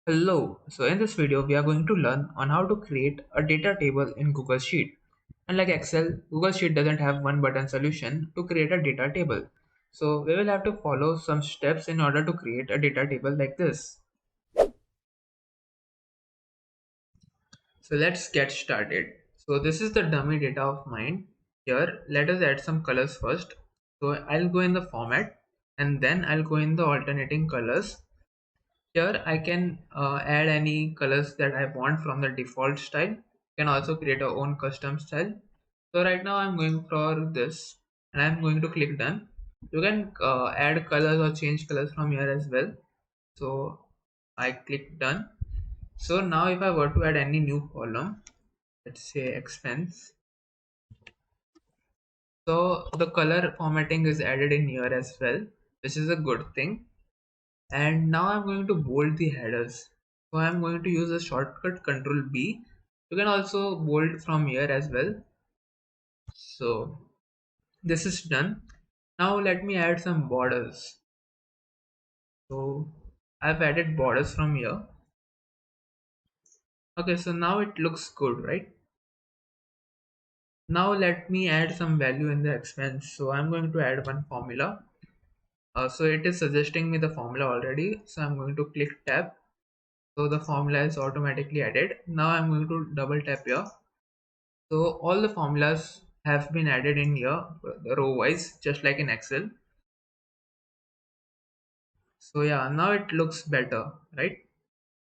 Hello, so in this video we are going to learn on how to create a data table in Google Sheet. Unlike Excel, Google Sheet doesn't have one button solution to create a data table. So we will have to follow some steps in order to create a data table like this. So let's get started. So this is the dummy data of mine. Here, let us add some colors first. So I'll go in the format and then I'll go in the alternating colors. Here I can add any colors that I want from the default style. You can also create a own custom style. So right now I'm going for this and I'm going to click done. You can add colors or change colors from here as well. So I click done. So now if I were to add any new column, let's say expense. So the color formatting is added in here as well, which is a good thing. And now I'm going to bold the headers. So I'm going to use a shortcut Control B. You can also bold from here as well. So this is done. Now let me add some borders. So I've added borders from here. Okay, so now it looks good, right? Now let me add some value in the expense. So I'm going to add one formula. So it is suggesting me the formula already. So I'm going to click tab. So the formula is automatically added. Now I'm going to double tap here. So all the formulas have been added in here row wise, just like in Excel. So yeah, now it looks better, right?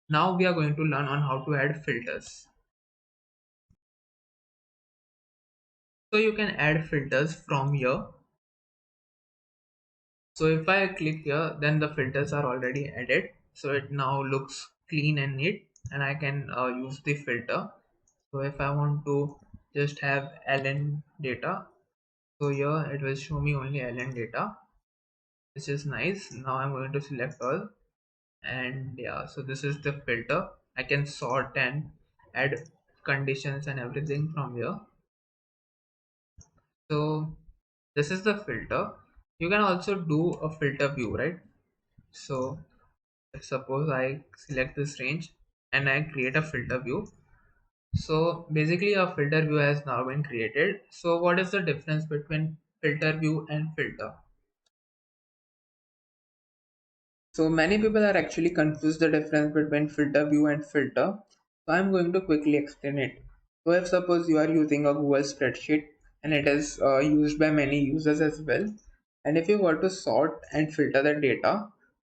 Now we are going to learn on how to add filters. So you can add filters from here. So if I click here, then the filters are already added. So it now looks clean and neat, and I can use the filter. So if I want to just have ln data, so here it will show me only ln data, which is nice. Now I'm going to select all, and yeah, so this is the filter. I can sort and add conditions and everything from here. So this is the filter. You can also do a filter view, right? So suppose I select this range and I create a filter view. So basically a filter view has now been created. So what is the difference between filter view and filter? So many people are actually confused the difference between filter view and filter. So I'm going to quickly explain it. So if suppose you are using a Google spreadsheet and it is used by many users as well, and if you were to sort and filter the data,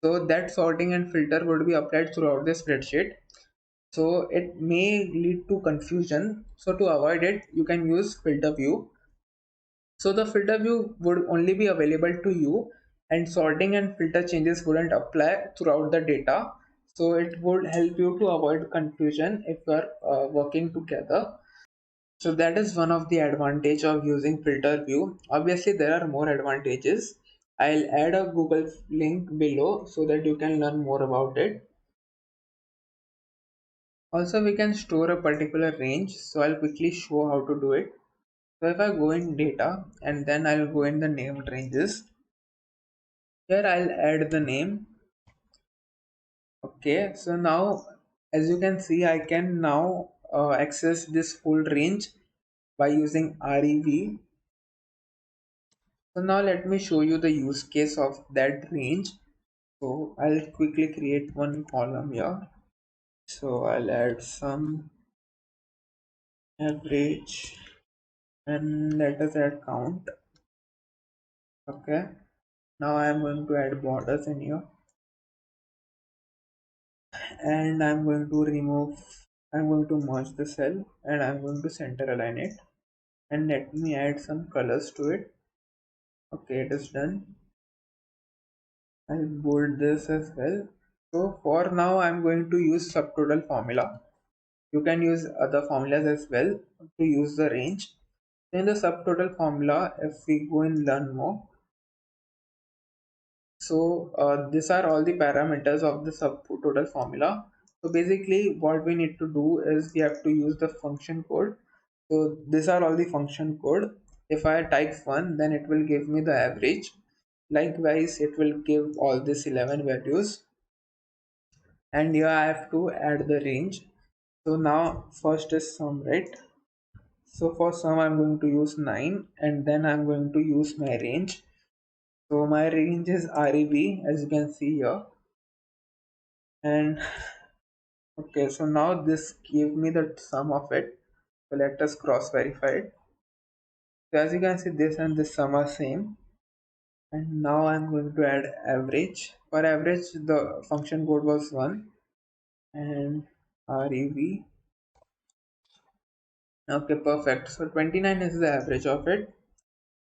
so that sorting and filter would be applied throughout the spreadsheet. So it may lead to confusion. So to avoid it, you can use filter view. So the filter view would only be available to you, and sorting and filter changes wouldn't apply throughout the data. So it would help you to avoid confusion if you are working together. So that is one of the advantage of using filter view. Obviously there are more advantages. I'll add a Google link below so that you can learn more about it. Also we can store a particular range. So I'll quickly show how to do it. So if I go in data and then I'll go in the named ranges. Here I'll add the name. Okay, so now as you can see, I can now access this full range by using rev. So now let me show you the use case of that range. So I'll quickly create one column here. So I'll add some average and let us add count. Okay, now I'm going to add borders in here, and I'm going to merge the cell, and I'm going to center align it, and let me add some colors to it. Okay, it is done. I'll bold this as well. So for now I'm going to use subtotal formula. You can use other formulas as well to use the range. In the subtotal formula, if we go and learn more, so these are all the parameters of the subtotal formula. So basically what we need to do is we have to use the function code. So these are all the function code. If I type 1, then it will give me the average. Likewise, it will give all these 11 values. and here I have to add the range. So now first is sum, right? So for sum I'm going to use 9, and then I'm going to use my range. So my range is REB, as you can see here. And okay, so now this gave me the sum of it. So let us cross verify it. So as you can see, this and this sum are same. And now I'm going to add average. For average, the function code was 1, and REB. Okay, perfect. So 29 is the average of it.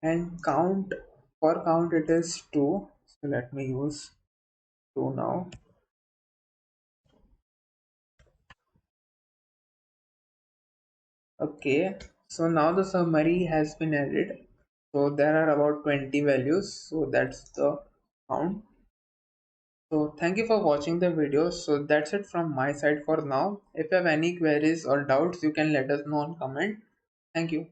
And count, for count it is 2. So let me use 2 now. Okay, so now the summary has been added. So there are about 20 values. So that's the count. So thank you for watching the video. So that's it from my side for now. If you have any queries or doubts, you can let us know on comment. Thank you.